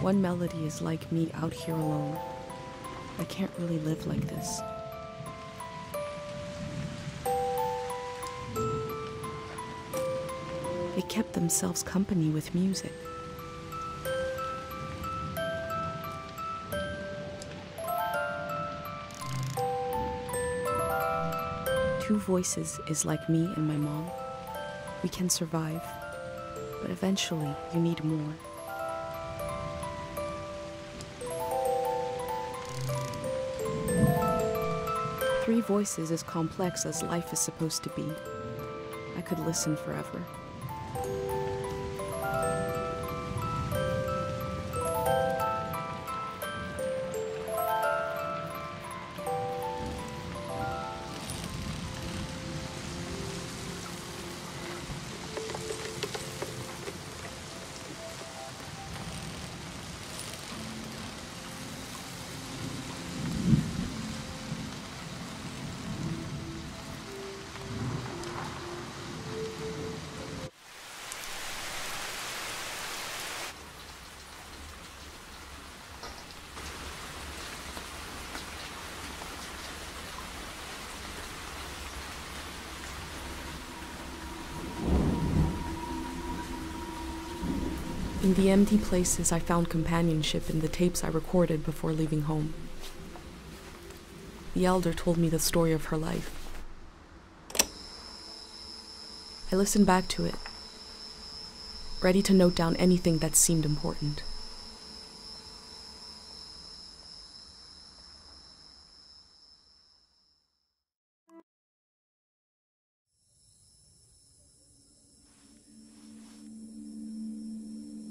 One melody is like me out here alone. I can't really live like this. They kept themselves company with music. Two voices is like me and my mom. We can survive, but eventually you need more. Three voices is complex as life is supposed to be. I could listen forever. In the empty places, I found companionship in the tapes I recorded before leaving home. The elder told me the story of her life. I listened back to it, ready to note down anything that seemed important.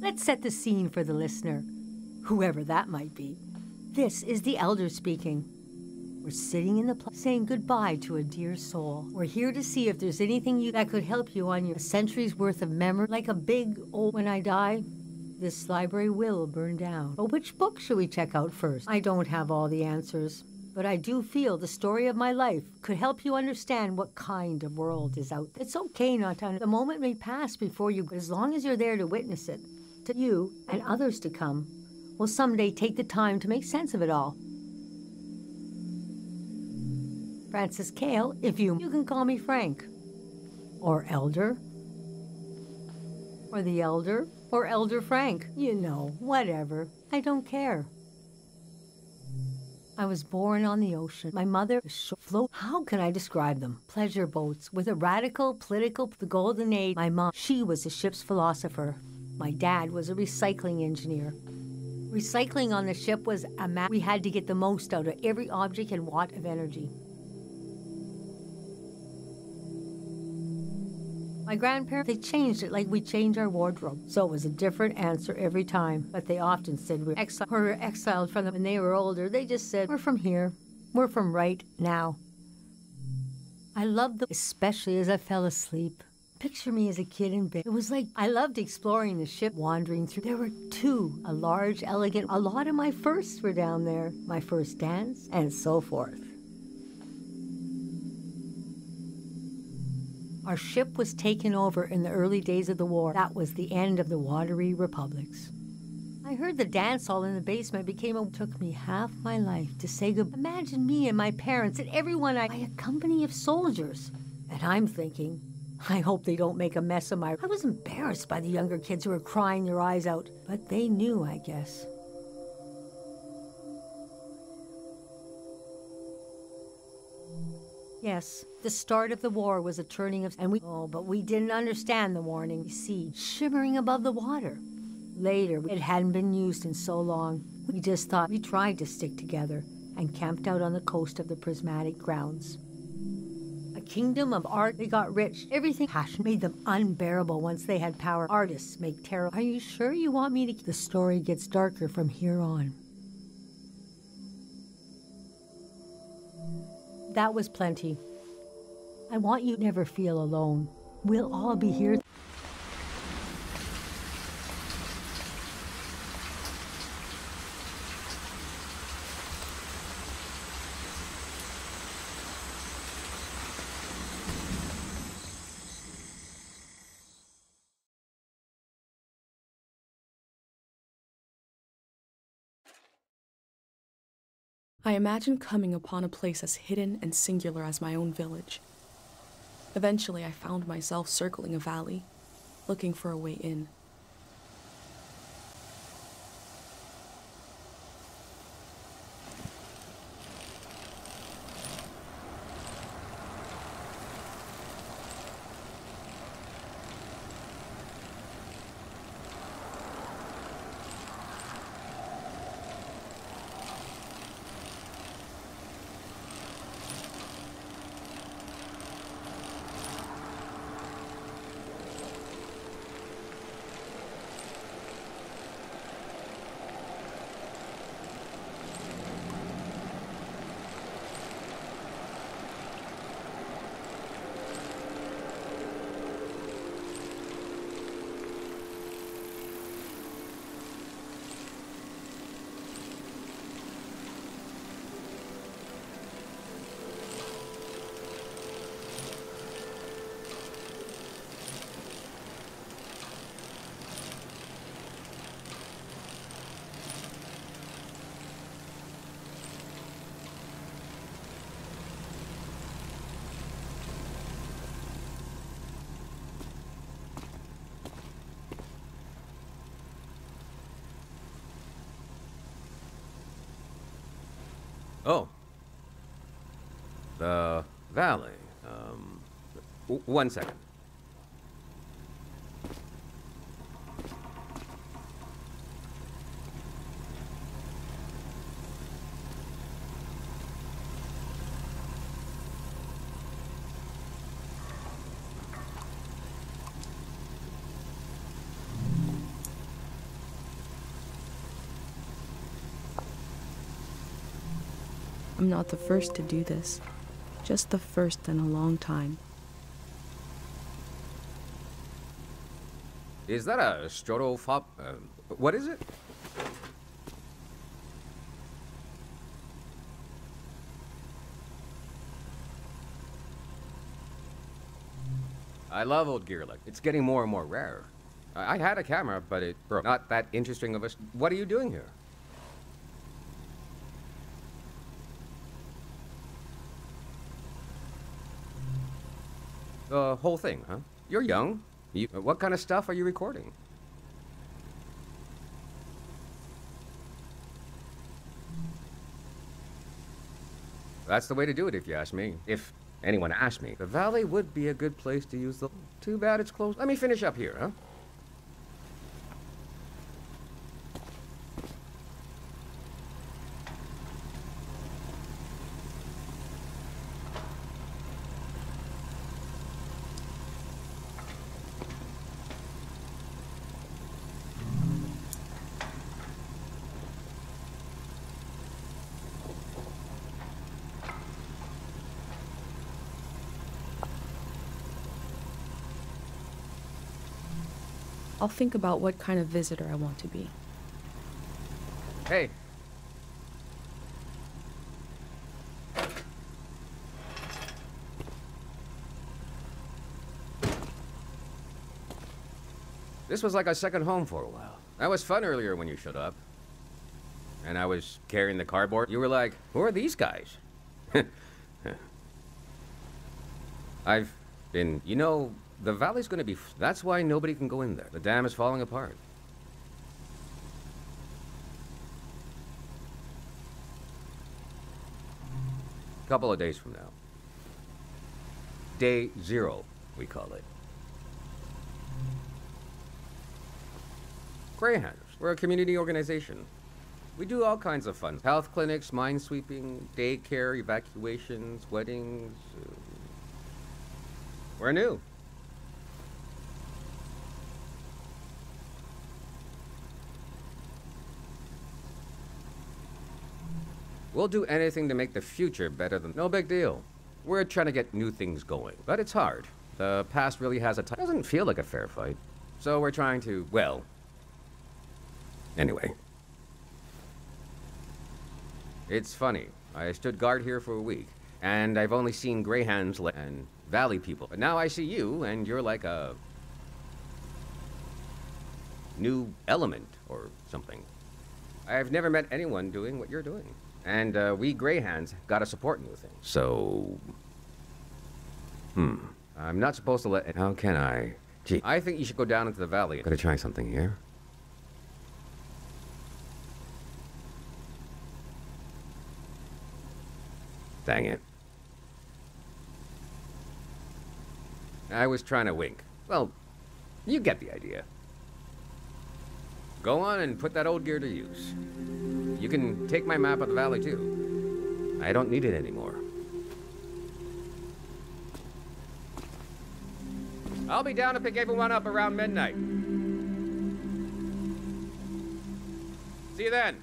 Let's set the scene for the listener, whoever that might be. This is the elder speaking. We're sitting in the saying goodbye to a dear soul. We're here to see if there's anything that could help you on your centuries worth of memory. Like a big old, when I die, this library will burn down. But which book should we check out first? I don't have all the answers, but I do feel the story of my life could help you understand what kind of world is out there. It's okay not to. The moment may pass before you, but as long as you're there to witness it, to you and others to come will someday take the time to make sense of it all. Francis Cale, if you can call me Frank, or Elder, or the Elder, or Elder Frank, you know, whatever, I don't care. I was born on the ocean. My mother float. How can I describe them? Pleasure boats with a radical political, the golden age. My mom, she was a ship's philosopher. My dad was a recycling engineer. Recycling on the ship was we had to get the most out of every object and watt of energy. My grandparents, they changed it like we change our wardrobe. So it was a different answer every time. But they often said we're exiled from them. When they were older, they just said, we're from here. We're from right now. I loved them, especially as I fell asleep. Picture me as a kid in bed. It was like I loved exploring the ship, wandering through. There were two, a large, elegant. A lot of my firsts were down there. My first dance, and so forth. Our ship was taken over in the early days of the war. That was the end of the watery republics. I heard the dance hall in the basement took me half my life to say goodbye. Imagine me and my parents and everyone by a company of soldiers. And I'm thinking, I hope they don't make a mess of I was embarrassed by the younger kids who were crying their eyes out, but they knew, I guess. Yes, the start of the war was a turning of, but we didn't understand the warning. You see, shimmering above the water. Later, it hadn't been used in so long. We just thought we tried to stick together and camped out on the coast of the prismatic grounds. A kingdom of art, they got rich. Everything passion made them unbearable once they had power. Artists make terrible. Are you sure you want me to? The story gets darker from here on. That was plenty. I want you to never feel alone. We'll all be here. I imagined coming upon a place as hidden and singular as my own village. Eventually, I found myself circling a valley, looking for a way in. Oh. The valley. One second. I'm not the first to do this, just the first in a long time. Is that a strotopop? What is it? I love old gear like it's getting more and more rare. I had a camera, but it broke. Not that interesting of a... What are you doing here? The whole thing, huh? You're young. What kind of stuff are you recording? That's the way to do it, if you ask me. If anyone asked me. The valley would be a good place to use the... Too bad it's closed. Let me finish up here, huh? I'll think about what kind of visitor I want to be. Hey. This was like a second home for a while. That was fun earlier when you showed up. And I was carrying the cardboard. You were like, who are these guys? I've been, you know, the valley's gonna be... That's why nobody can go in there. The dam is falling apart. Couple of days from now. Day 0, we call it. Greyhounds. We're a community organization. We do all kinds of fun. Health clinics, minesweeping, daycare, evacuations, weddings. We're new. We'll do anything to make the future better than... No big deal. We're trying to get new things going, but it's hard. The past really has a... Doesn't feel like a fair fight. So we're trying to, well... Anyway. It's funny. I stood guard here for a week, and I've only seen greyhounds and valley people. But now I see you, and you're like a... new element or something. I've never met anyone doing what you're doing. And we Greyhounds gotta support new things. So... I'm not supposed to let... How can I? Gee, I think you should go down into the valley. Gotta try something here. Dang it. I was trying to wink. Well, you get the idea. Go on and put that old gear to use. You can take my map of the valley, too. I don't need it anymore. I'll be down to pick everyone up around midnight. See you then.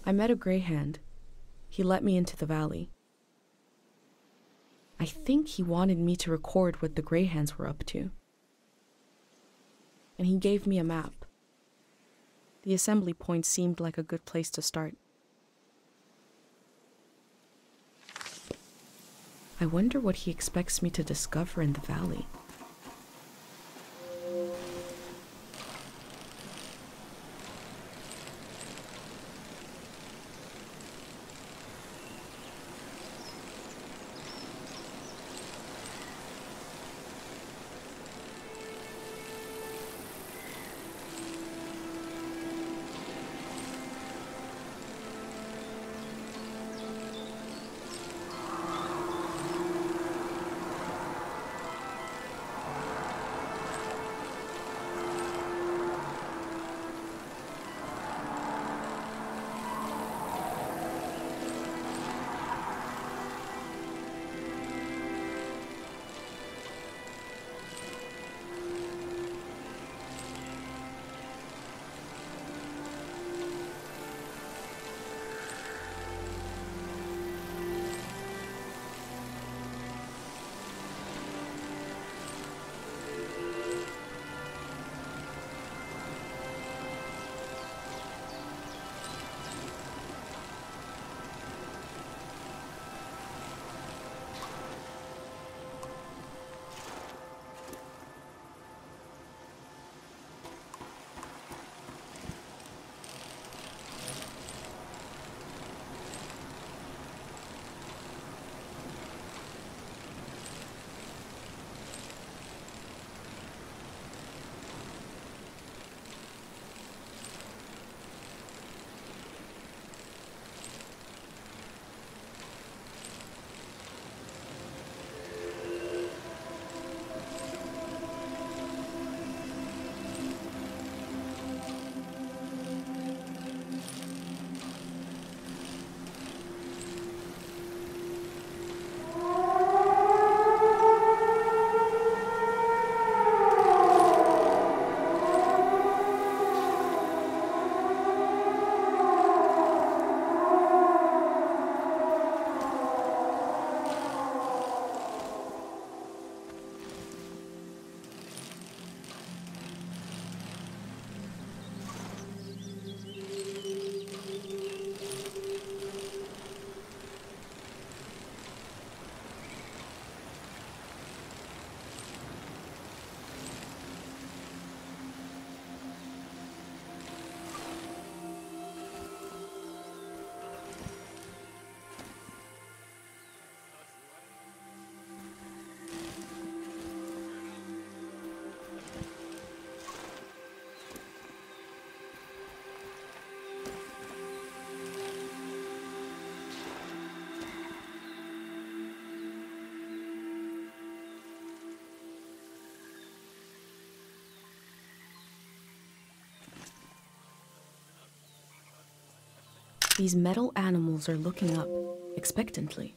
I met a greyhound. He let me into the valley. I think he wanted me to record what the greyhounds were up to. And he gave me a map. The assembly point seemed like a good place to start. I wonder what he expects me to discover in the valley. These metal animals are looking up, expectantly.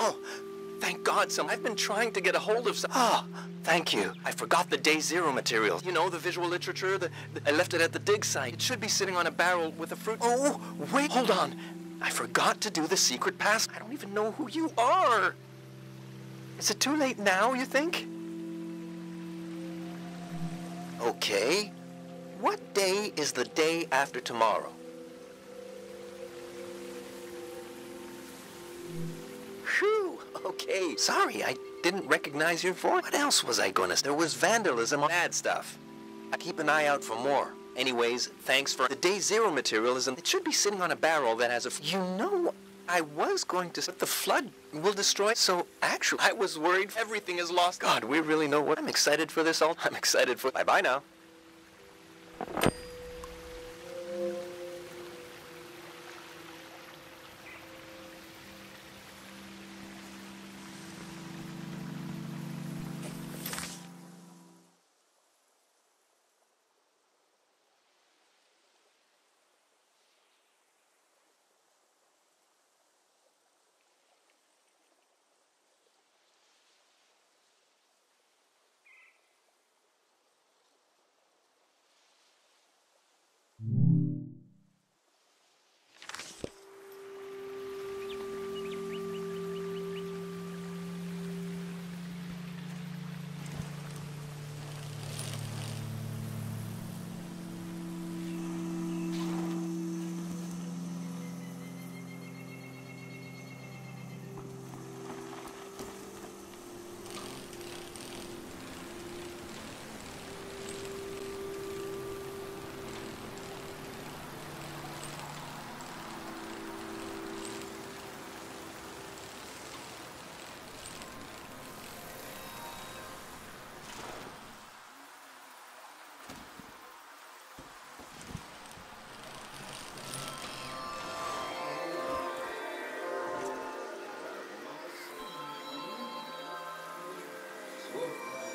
Oh, thank God, I've been trying to get a hold of some. Ah, thank you. I forgot the day zero material. You know, the visual literature. I left it at the dig site. It should be sitting on a barrel with a fruit. Oh, wait, hold on. I forgot to do the secret pass. I don't even know who you are. Is it too late now, you think? Okay. What day is the day after tomorrow? Phew. Okay. Sorry, I didn't recognize your voice. What else was I gonna say? There was vandalism, bad stuff. I keep an eye out for more. Anyways, thanks for the day zero material. It should be sitting on a barrel that has a... You know, I was going to... But the flood will destroy... So, actually, I was worried everything is lost. God, we really know what... I'm excited for this all. I'm excited for... Bye-bye now.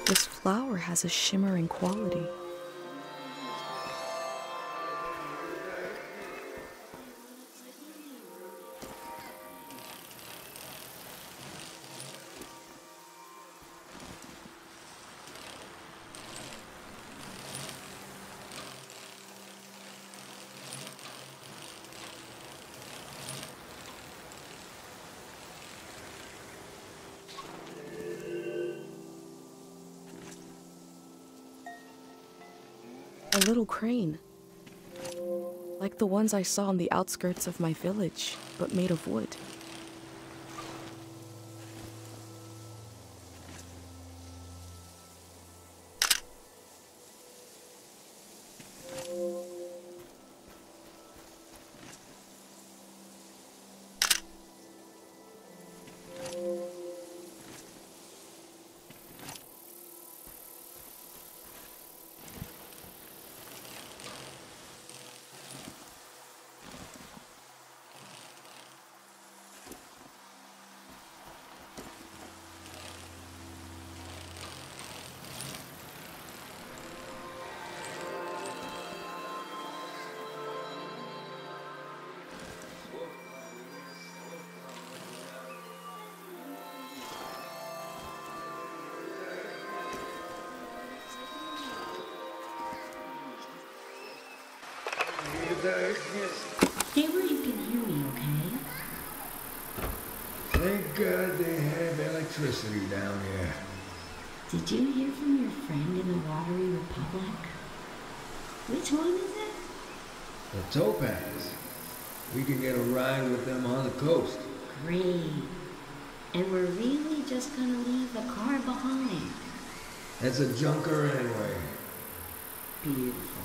This flower has a shimmering quality. A little crane, like the ones I saw on the outskirts of my village, but made of wood. Stay where you can hear me, okay? Thank God they have electricity down here. Did you hear from your friend in the Watery Republic? Which one is it? The Topaz. We can get a ride with them on the coast. Great. And we're really just gonna leave the car behind. That's a junker anyway. Beautiful.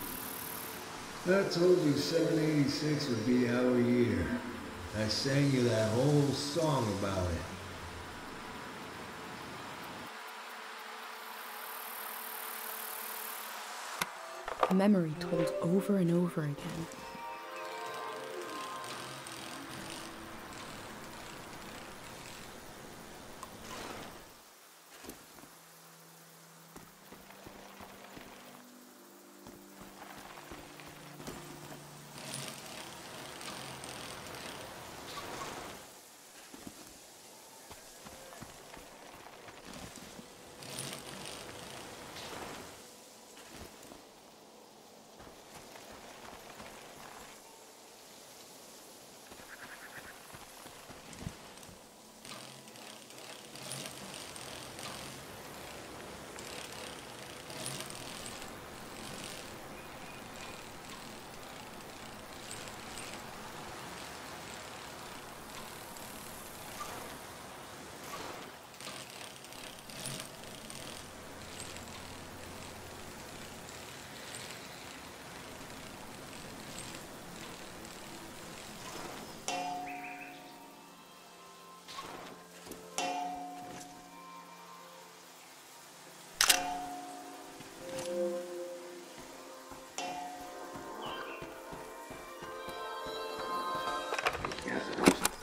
I told you 786 would be our year. I sang you that whole song about it. A memory told over and over again.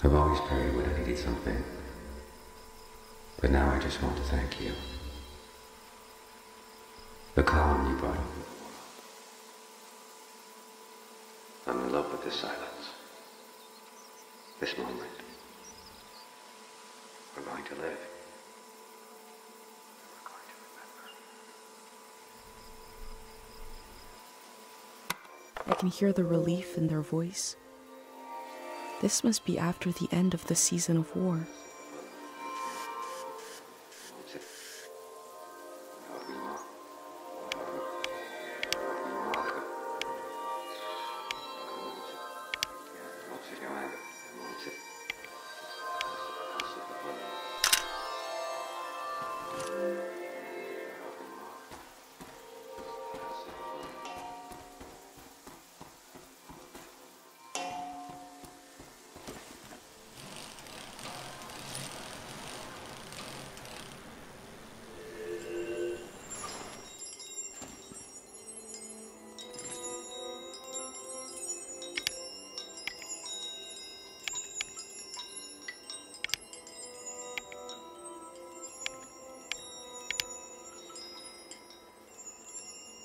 I've always prayed when I needed something. But now I just want to thank you. The calm you brought over the world. I'm in love with this silence. This moment. We're going to live. We're going to remember. I can hear the relief in their voice. This must be after the end of the season of war.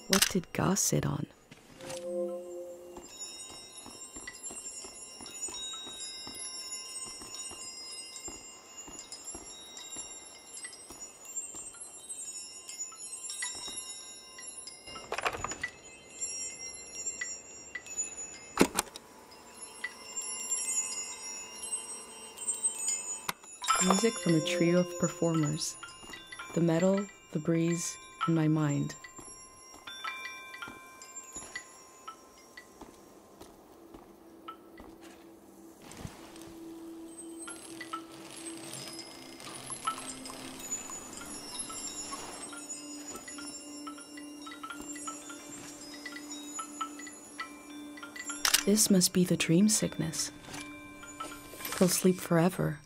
What did Ga sit on? Music from a trio of performers. The metal, the breeze, and my mind. This must be the dream sickness. He'll sleep forever.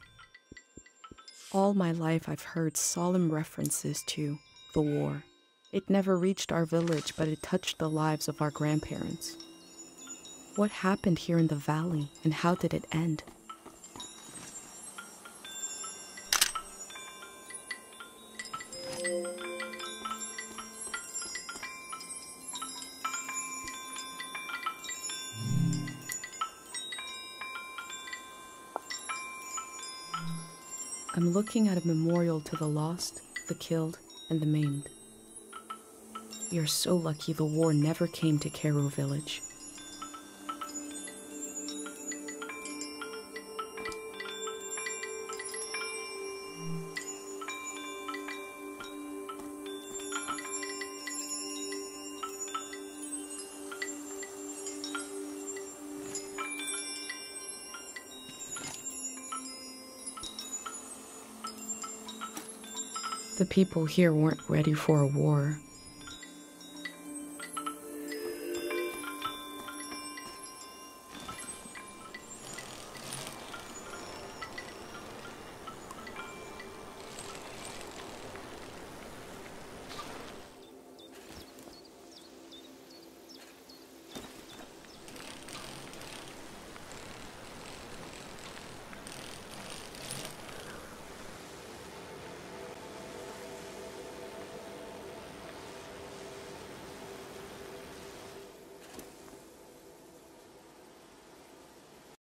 All my life I've heard solemn references to the war. It never reached our village, but it touched the lives of our grandparents. What happened here in the valley, and how did it end? I'm looking at a memorial to the lost, the killed, and the maimed. We are so lucky the war never came to Cairo village. The people here weren't ready for a war.